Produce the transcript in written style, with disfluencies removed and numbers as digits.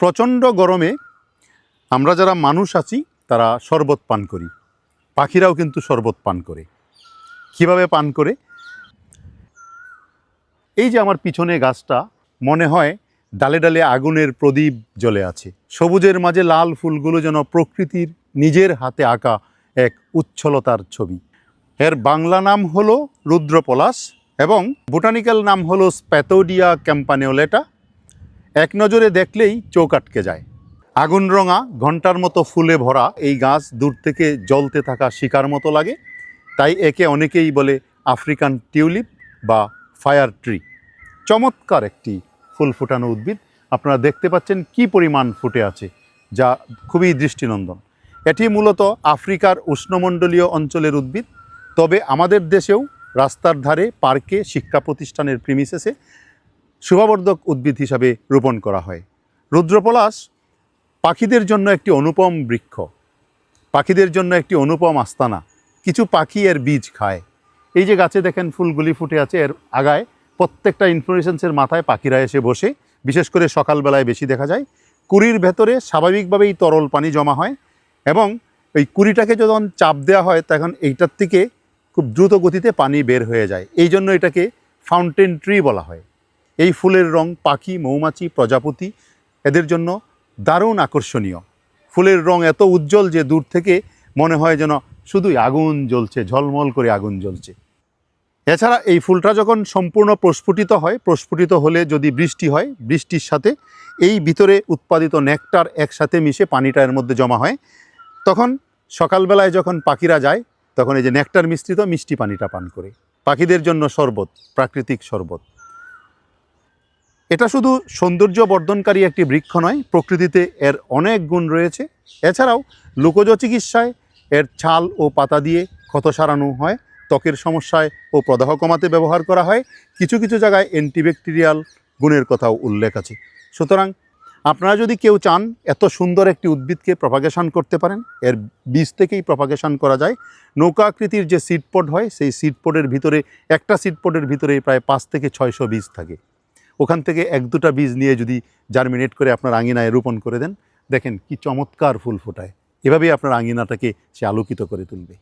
প্রচণ্ড গরমে আমরা যারা মানুষ আছি তারা শরবত পান করি, পাখিরাও কিন্তু শরবত পান করে। কিভাবে পান করে? এই যে আমার পিছনে গাছটা, মনে হয় ডালে ডালে আগুনের প্রদীপ জ্বলে আছে। সবুজের মাঝে লাল ফুলগুলো যেন প্রকৃতির নিজের হাতে আঁকা এক উচ্ছলতার ছবি। এর বাংলা নাম হলো রুদ্রপলাশ এবং বোটানিক্যাল নাম হলো স্প্যাথোডিয়া ক্যাম্পানিওলেটা। এক নজরে দেখলেই চোখ আটকে যায়। আগুন রঙা ঘণ্টার মতো ফুলে ভরা এই গাছ দূর থেকে জ্বলতে থাকা শিকার মতো লাগে। তাই একে অনেকেই বলে আফ্রিকান টিউলিপ বা ফায়ার ট্রি। চমৎকার একটি ফুল ফোটানো উদ্ভিদ। আপনারা দেখতে পাচ্ছেন কি পরিমাণ ফুটে আছে, যা খুবই দৃষ্টিনন্দন। এটি মূলত আফ্রিকার উষ্ণমণ্ডলীয় অঞ্চলের উদ্ভিদ, তবে আমাদের দেশেও রাস্তার ধারে, পার্কে, শিক্ষা প্রতিষ্ঠানের প্রিমিসেসে শোভাবর্ধক উদ্ভিদ হিসাবে রোপণ করা হয়। রুদ্রপলাশ পাখিদের জন্য একটি অনুপম বৃক্ষ, পাখিদের জন্য একটি অনুপম আস্তানা। কিছু পাখি এর বীজ খায়। এই যে গাছে দেখেন ফুলগুলি ফুটে আছে, এর আগায় প্রত্যেকটা ইনফ্লোরেসেন্সের মাথায় পাখিরা এসে বসে। বিশেষ করে সকালবেলায় বেশি দেখা যায়। কুড়ির ভেতরে স্বাভাবিকভাবেই তরল পানি জমা হয় এবং এই কুড়িটাকে যখন চাপ দেওয়া হয় তখন এইটার থেকে খুব দ্রুত গতিতে পানি বের হয়ে যায়। এই জন্য এটাকে ফাউন্টেন ট্রি বলা হয়। এই ফুলের রং পাখি, মৌমাছি, প্রজাপতি এদের জন্য দারুণ আকর্ষণীয়। ফুলের রং এত উজ্জ্বল যে দূর থেকে মনে হয় যেন শুধুই আগুন জ্বলছে, ঝলমল করে আগুন জ্বলছে। এছাড়া এই ফুলটা যখন সম্পূর্ণ প্রস্ফুটিত হয়, প্রস্ফুটিত হলে যদি বৃষ্টি হয়, বৃষ্টির সাথে এই ভিতরে উৎপাদিত নেকটার একসাথে মিশে পানিটা এর মধ্যে জমা হয়। তখন সকালবেলায় যখন পাখিরা যায় তখন এই যে নেকটার মিশ্রিত মিষ্টি পানিটা পান করে। পাখিদের জন্য শরবত, প্রাকৃতিক শরবত। এটা শুধু সৌন্দর্য বর্ধনকারী একটি বৃক্ষ নয়, প্রকৃতিতে এর অনেক গুণ রয়েছে। এছাড়াও লোকজ চিকিৎসায় এর ছাল ও পাতা দিয়ে ক্ষত সারানো হয়, ত্বকের সমস্যায় ও প্রদাহ কমাতে ব্যবহার করা হয়। কিছু কিছু জায়গায় অ্যান্টিব্যাকটেরিয়াল গুণের কথাও উল্লেখ আছে। সুতরাং আপনারা যদি কেউ চান এত সুন্দর একটি উদ্ভিদকে প্রপাগেশন করতে পারেন, এর বীজ থেকেই প্রপাগেশন করা যায়। নৌকাকৃতির যে সিড পড হয়, সেই সিড পডের ভিতরে, একটা সিড পডের ভিতরে প্রায় 5 থেকে 600 বীজ থাকে। ওখান থেকে 1-2টা বীজ নিয়ে যদি জার্মিনেট করে আপনার আঙিনায় রোপণ করে দেন, দেখেন কি চমৎকার ফুল ফোটায়। এভাবেই আপনার আঙিনাটাকে সে আলোকিত করে তুলবে।